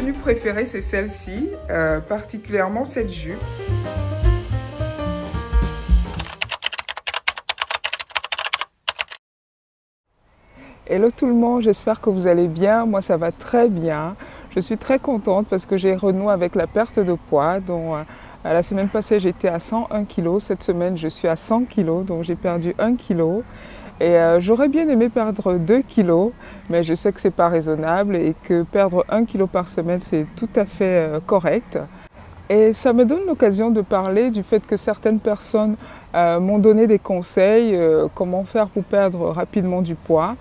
tenue préférée, c'est celle-ci, particulièrement cette jupe. Hello tout le monde, j'espère que vous allez bien. Moi ça va très bien. Je suis très contente parce que j'ai renoué avec la perte de poids. Donc, la semaine passée j'étais à 101 kg, cette semaine je suis à 100 kg, donc j'ai perdu 1 kg. Et j'aurais bien aimé perdre 2 kg, mais je sais que c'est pas raisonnable et que perdre 1 kg par semaine c'est tout à fait correct. Et ça me donne l'occasion de parler du fait que certaines personnes m'ont donné des conseils, comment faire pour perdre rapidement du poids.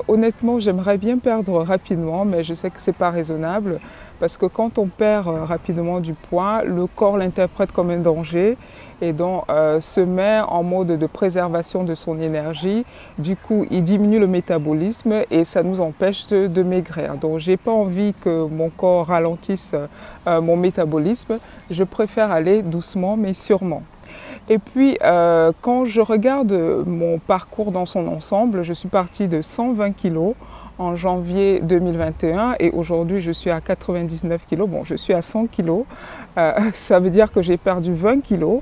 Honnêtement, j'aimerais bien perdre rapidement, mais je sais que ce n'est pas raisonnable parce que quand on perd rapidement du poids, le corps l'interprète comme un danger et donc se met en mode de préservation de son énergie. Du coup, il diminue le métabolisme et ça nous empêche de maigrir. Donc, je n'ai pas envie que mon corps ralentisse mon métabolisme. Je préfère aller doucement mais sûrement. Et puis, quand je regarde mon parcours dans son ensemble, je suis partie de 120 kg en janvier 2021 et aujourd'hui je suis à 99 kg. Bon, je suis à 100 kg. Ça veut dire que j'ai perdu 20 kg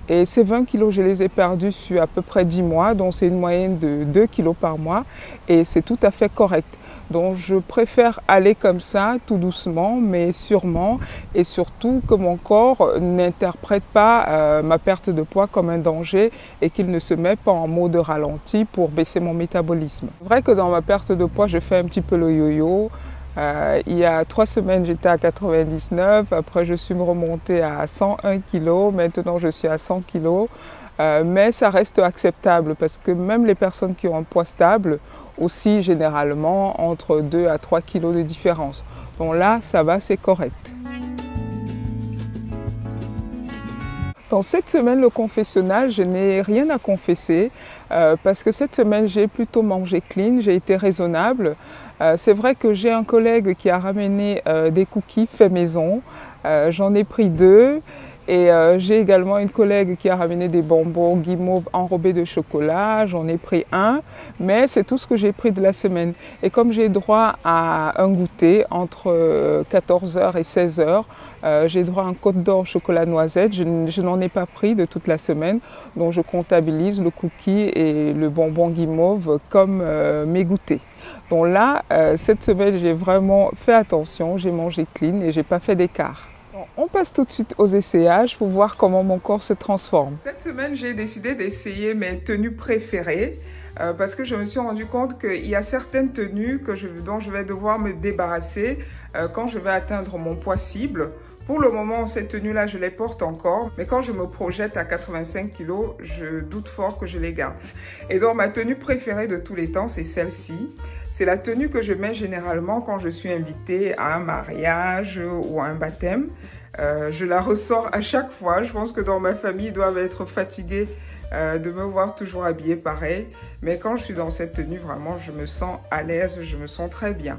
et ces 20 kg, je les ai perdus sur à peu près 10 mois, donc c'est une moyenne de 2 kg par mois et c'est tout à fait correct. Donc je préfère aller comme ça, tout doucement, mais sûrement, et surtout que mon corps n'interprète pas ma perte de poids comme un danger et qu'il ne se met pas en mode ralenti pour baisser mon métabolisme. C'est vrai que dans ma perte de poids, je fais un petit peu le yo-yo. Il y a 3 semaines, j'étais à 99, après je suis remontée à 101 kg, maintenant je suis à 100 kg. Mais ça reste acceptable parce que même les personnes qui ont un poids stable, aussi généralement entre 2 à 3 kg de différence. Donc là, ça va, c'est correct. Dans cette semaine, le confessionnal, je n'ai rien à confesser parce que cette semaine, j'ai plutôt mangé clean, j'ai été raisonnable. C'est vrai que j'ai un collègue qui a ramené des cookies faits maison. J'en ai pris 2. Et j'ai également une collègue qui a ramené des bonbons guimauve enrobés de chocolat, j'en ai pris 1, mais c'est tout ce que j'ai pris de la semaine. Et comme j'ai droit à un goûter entre 14h et 16h, j'ai droit à un Côte d'Or chocolat noisette, je n'en ai pas pris de toute la semaine, donc je comptabilise le cookie et le bonbon guimauve comme mes goûters. Donc là, cette semaine, j'ai vraiment fait attention, j'ai mangé clean et j'ai pas fait d'écart. On passe tout de suite aux essayages pour voir comment mon corps se transforme. Cette semaine, j'ai décidé d'essayer mes tenues préférées parce que je me suis rendu compte qu'il y a certaines tenues dont je vais devoir me débarrasser quand je vais atteindre mon poids cible. Pour le moment, ces tenues-là, je les porte encore, mais quand je me projette à 85 kg, je doute fort que je les garde. Et donc, ma tenue préférée de tous les temps, c'est celle-ci. C'est la tenue que je mets généralement quand je suis invitée à un mariage ou à un baptême. Je la ressors à chaque fois. Je pense que dans ma famille, ils doivent être fatigués de me voir toujours habillée pareil. Mais quand je suis dans cette tenue, vraiment, je me sens à l'aise, je me sens très bien.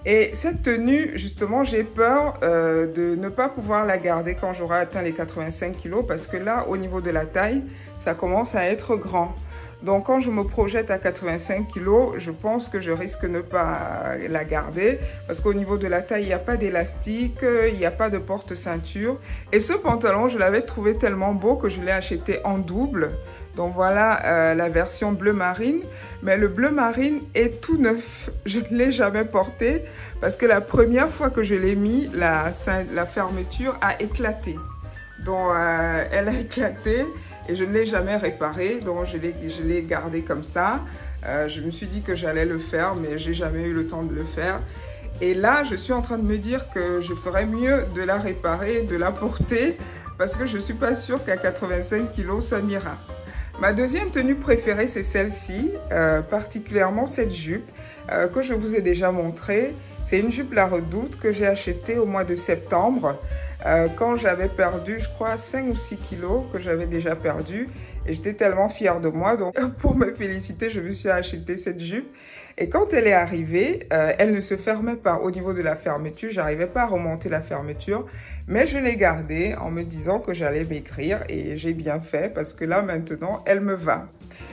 Et cette tenue, justement, j'ai peur de ne pas pouvoir la garder quand j'aurai atteint les 85 kg parce que là, au niveau de la taille, ça commence à être grand. Donc, quand je me projette à 85 kg, je pense que je risque de ne pas la garder parce qu'au niveau de la taille, il n'y a pas d'élastique, il n'y a pas de porte-ceinture. Et ce pantalon, je l'avais trouvé tellement beau que je l'ai acheté en double. Donc voilà la version bleu marine, mais le bleu marine est tout neuf. Je ne l'ai jamais porté parce que la première fois que je l'ai mis, la fermeture a éclaté. Donc elle a éclaté et je ne l'ai jamais réparé, donc je l'ai gardé comme ça. Je me suis dit que j'allais le faire, mais j'ai jamais eu le temps de le faire. Et là, je suis en train de me dire que je ferais mieux de la réparer, de la porter, parce que je ne suis pas sûre qu'à 85 kg, ça m'ira. Ma deuxième tenue préférée, c'est celle-ci, particulièrement cette jupe que je vous ai déjà montrée. C'est une jupe La Redoute que j'ai achetée au mois de septembre quand j'avais perdu, je crois, 5 ou 6 kilos que j'avais déjà perdu. Et j'étais tellement fière de moi. Donc, pour me féliciter, je me suis acheté cette jupe. Et quand elle est arrivée, elle ne se fermait pas au niveau de la fermeture. Je n'arrivais pas à remonter la fermeture. Mais je l'ai gardée en me disant que j'allais maigrir. Et j'ai bien fait parce que là, maintenant, elle me va.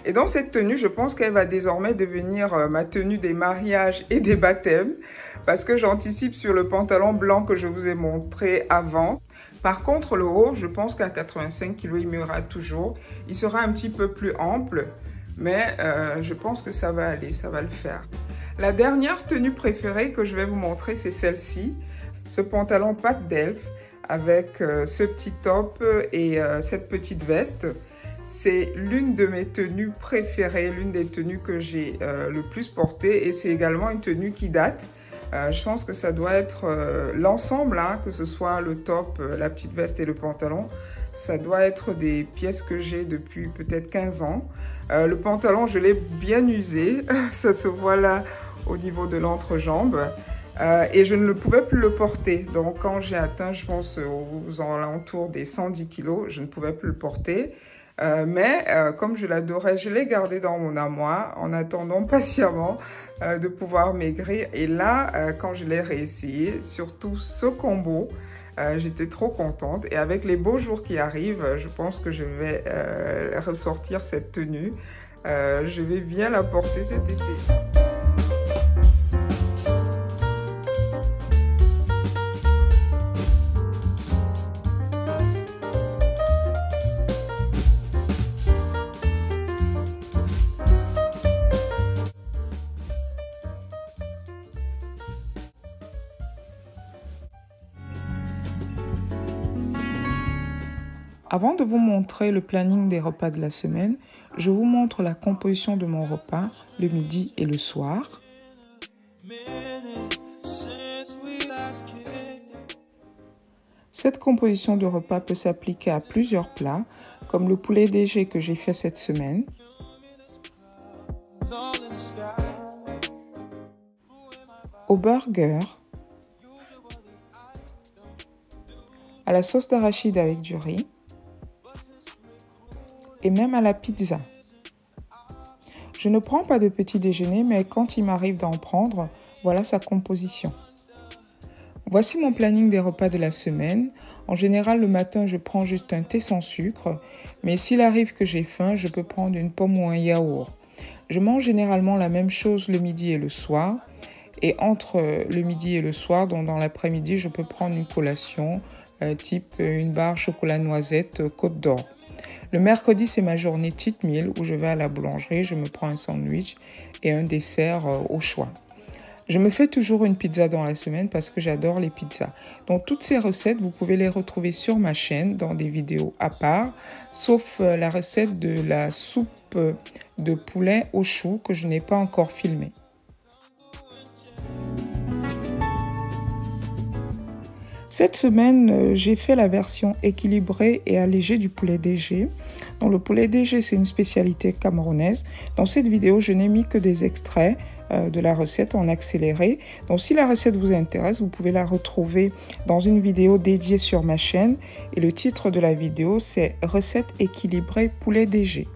Et dans cette tenue, je pense qu'elle va désormais devenir ma tenue des mariages et des baptêmes, parce que j'anticipe sur le pantalon blanc que je vous ai montré avant. Par contre, le haut, je pense qu'à 85 kg, il m'ira toujours. Il sera un petit peu plus ample, mais je pense que ça va aller, ça va le faire. La dernière tenue préférée que je vais vous montrer, c'est celle-ci. Ce pantalon pâte d'elfe avec ce petit top et cette petite veste. C'est l'une de mes tenues préférées, l'une des tenues que j'ai le plus portées, et c'est également une tenue qui date. Je pense que ça doit être l'ensemble, hein, que ce soit le top, la petite veste et le pantalon. Ça doit être des pièces que j'ai depuis peut-être 15 ans. Le pantalon, je l'ai bien usé. Ça se voit là au niveau de l'entrejambe. Et je ne pouvais plus le porter. Donc quand j'ai atteint, je pense, aux alentours des 110 kg, je ne pouvais plus le porter. Mais comme je l'adorais, je l'ai gardé dans mon armoire en attendant patiemment de pouvoir maigrir. Et là, quand je l'ai réessayé, surtout ce combo, j'étais trop contente. Et avec les beaux jours qui arrivent, je pense que je vais ressortir cette tenue. Je vais bien la porter cet été. Avant de vous montrer le planning des repas de la semaine, je vous montre la composition de mon repas le midi et le soir. Cette composition de repas peut s'appliquer à plusieurs plats, comme le poulet DG que j'ai fait cette semaine, au burger, à la sauce d'arachide avec du riz, et même à la pizza. Je ne prends pas de petit déjeuner, mais quand il m'arrive d'en prendre, voilà sa composition. Voici mon planning des repas de la semaine. En général, le matin, je prends juste un thé sans sucre, mais s'il arrive que j'ai faim, je peux prendre une pomme ou un yaourt. Je mange généralement la même chose le midi et le soir. Et entre le midi et le soir, donc dans l'après-midi, je peux prendre une collation, type une barre chocolat noisette Côte d'Or. Le mercredi, c'est ma journée cheat meal où je vais à la boulangerie, je me prends un sandwich et un dessert au choix. Je me fais toujours une pizza dans la semaine parce que j'adore les pizzas. Donc toutes ces recettes, vous pouvez les retrouver sur ma chaîne dans des vidéos à part, sauf la recette de la soupe de poulet au chou que je n'ai pas encore filmée. Cette semaine, j'ai fait la version équilibrée et allégée du poulet DG. Donc, le poulet DG, c'est une spécialité camerounaise. Dans cette vidéo, je n'ai mis que des extraits de la recette en accéléré. Donc, si la recette vous intéresse, vous pouvez la retrouver dans une vidéo dédiée sur ma chaîne. Et le titre de la vidéo, c'est « Recette équilibrée poulet DG ».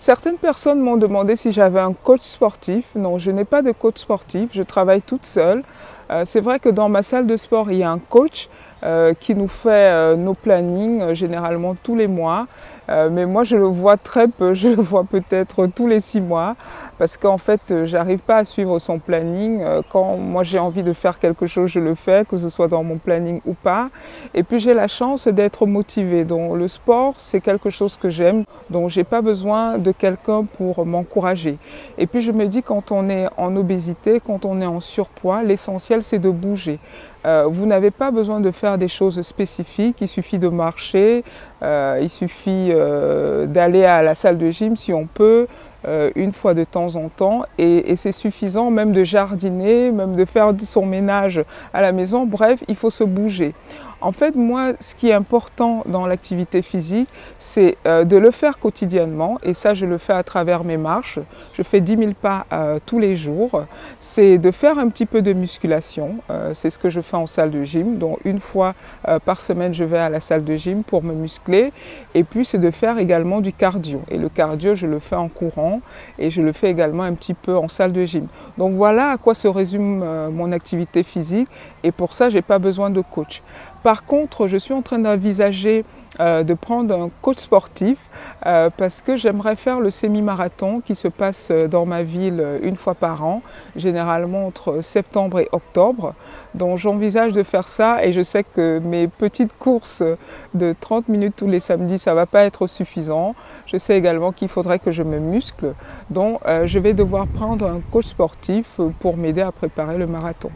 Certaines personnes m'ont demandé si j'avais un coach sportif. Non, je n'ai pas de coach sportif, je travaille toute seule. C'est vrai que dans ma salle de sport, il y a un coach, qui nous fait nos plannings généralement tous les mois. Mais moi je le vois très peu, je le vois peut-être tous les 6 mois parce qu'en fait j'arrive pas à suivre son planning. Quand moi j'ai envie de faire quelque chose, je le fais, que ce soit dans mon planning ou pas. Et puis j'ai la chance d'être motivée. Donc le sport c'est quelque chose que j'aime, donc j'ai pas besoin de quelqu'un pour m'encourager. Et puis je me dis quand on est en obésité, quand on est en surpoids, l'essentiel c'est de bouger. Vous n'avez pas besoin de faire des choses spécifiques, il suffit de marcher, il suffit d'aller à la salle de gym si on peut, une fois de temps en temps, et c'est suffisant même de jardiner, même de faire son ménage à la maison, bref, il faut se bouger. En fait, moi, ce qui est important dans l'activité physique, c'est de le faire quotidiennement. Et ça, je le fais à travers mes marches. Je fais 10 000 pas tous les jours. C'est de faire un petit peu de musculation. C'est ce que je fais en salle de gym. Donc, une fois par semaine, je vais à la salle de gym pour me muscler. Et puis, c'est de faire également du cardio. Et le cardio, je le fais en courant. Et je le fais également un petit peu en salle de gym. Donc, voilà à quoi se résume mon activité physique. Et pour ça, je n'ai pas besoin de coach. Par contre, je suis en train d'envisager de prendre un coach sportif parce que j'aimerais faire le semi-marathon qui se passe dans ma ville une fois par an, généralement entre septembre et octobre. Donc j'envisage de faire ça et je sais que mes petites courses de 30 minutes tous les samedis, ça ne va pas être suffisant. Je sais également qu'il faudrait que je me muscle. Donc je vais devoir prendre un coach sportif pour m'aider à préparer le marathon.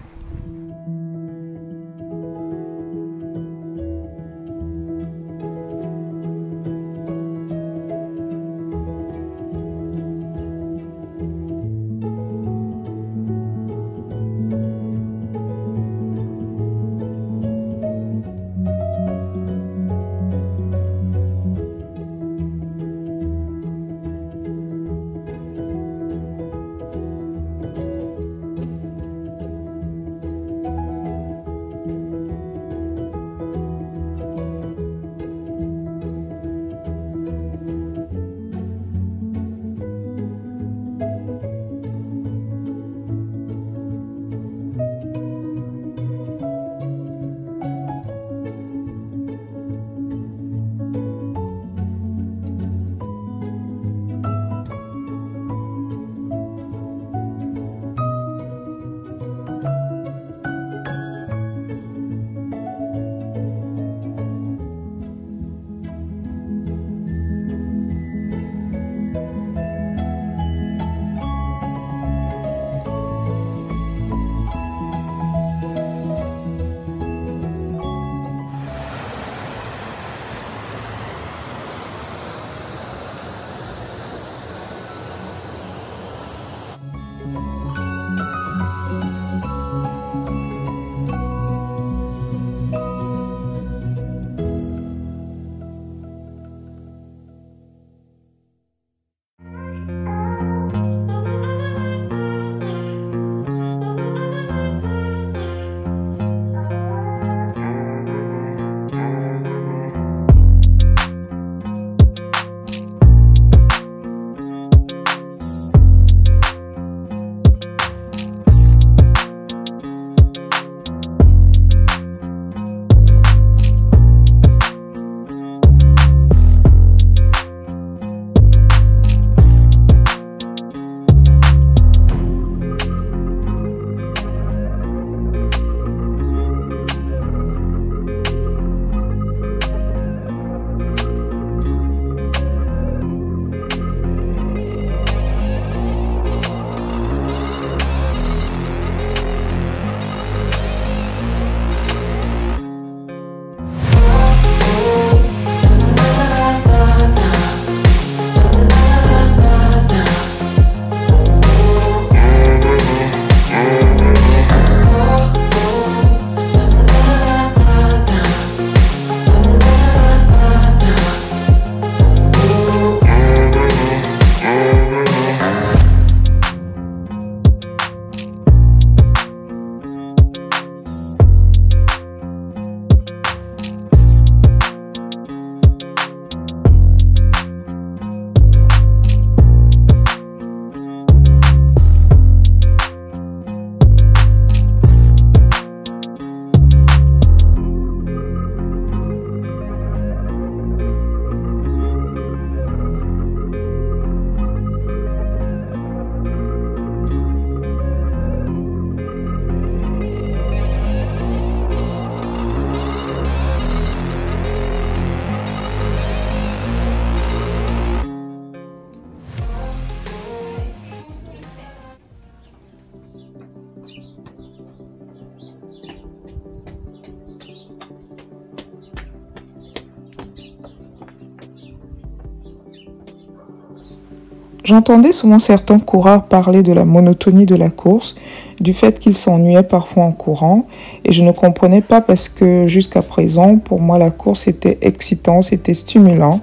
J'entendais souvent certains coureurs parler de la monotonie de la course, du fait qu'ils s'ennuyaient parfois en courant, et je ne comprenais pas parce que jusqu'à présent, pour moi, la course était excitant, c'était stimulant.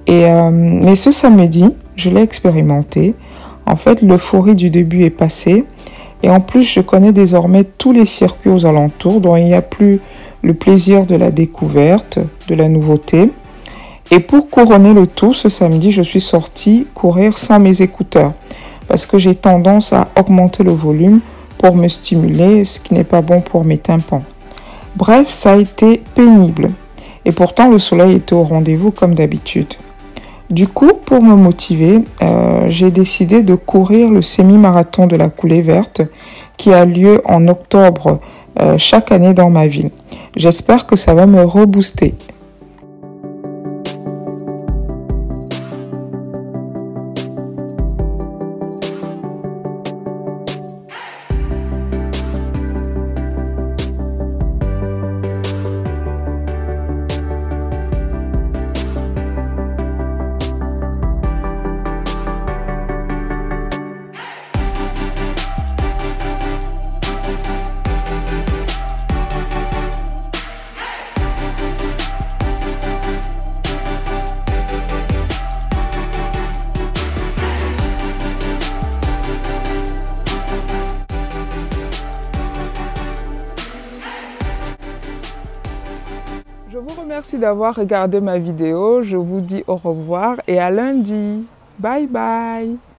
Mais ce samedi, je l'ai expérimenté. En fait, l'euphorie du début est passée, et en plus, je connais désormais tous les circuits aux alentours, dont il n'y a plus le plaisir de la découverte, de la nouveauté. Et pour couronner le tout, ce samedi, je suis sortie courir sans mes écouteurs parce que j'ai tendance à augmenter le volume pour me stimuler, ce qui n'est pas bon pour mes tympans. Bref, ça a été pénible et pourtant le soleil était au rendez-vous comme d'habitude. Du coup, pour me motiver, j'ai décidé de courir le semi-marathon de la Coulée Verte qui a lieu en octobre chaque année dans ma ville. J'espère que ça va me rebooster. Je vous remercie d'avoir regardé ma vidéo. Je vous dis au revoir et à lundi. Bye bye.